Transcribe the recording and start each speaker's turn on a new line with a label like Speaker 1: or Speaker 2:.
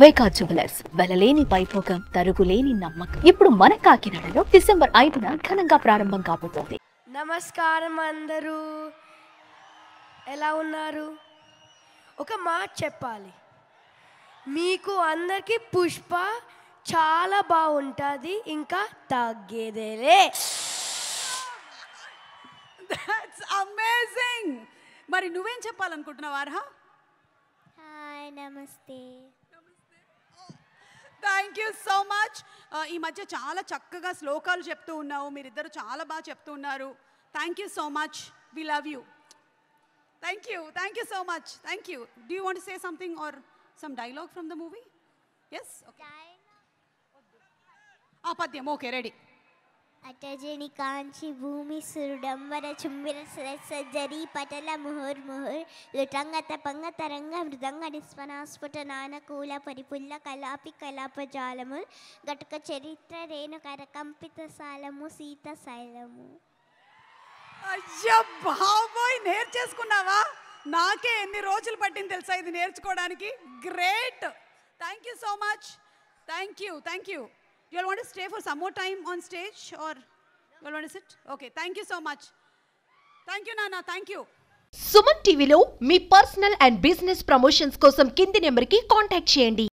Speaker 1: వైకా jewellers వెలలేని Vaibhogam తరుగులేని నమ్మకం ఇప్పుడు మన కాకినాడలో డిసెంబర్ 5న ఘనంగా ప్రారంభం కాబోతోంది.
Speaker 2: నమస్కారం అందరూ, ఎలా ఉన్నారు? ఒక మాట చెప్పాలి, మీకు అందరికీ పుష్ప చాలా బాగుంటుంది, ఇంకా తగ్గేదేలే.
Speaker 3: That's amazing. మరి నువ్వేం చెప్పాలనుకుంటున్నావు అర్హా?
Speaker 4: హాయ్, నమస్తే.
Speaker 3: Thank you so much. ఈ మధ్య చాలా చక్కగా శ్లోకాలు చెప్తూ ఉన్నావు, మీరిద్దరు చాలా బాగా చెప్తూ ఉన్నారు. Thank you so much, we love you. Thank you so much. Thank you. Do you want to say something or some dialogue from the movie? Yes, పద్యం. Okay, ready.
Speaker 4: అటజని కాంచి భూమి సురుడంబర చుంబిర సజ్జరి పటల ముహుర్ ముహుర్ లుటంగత పంగ తరంగ మృదంగ నిస్వనాస్ఫుట నానకూల పరిపుల్ల కలాపి కలాపజాలము గటుక చరిత్ర రేణు కరకంపిత సాలము సీత శైలము.
Speaker 3: అయ్యా బాబోయ్, నేర్చేసుకున్నావా? నాకే ఎన్ని రోజులు పట్టింది తెలుసా ఇది నేర్చుకోవడానికి. Great. Thank you so much. Thank you. You all want to stay for some more time on stage or you all want to sit? Okay, thank you so much. Thank you Nana, thank you.
Speaker 5: Suman టీవీలో మీ personal and business promotions కోసం కింది నెంబర్కి contact చేయండి.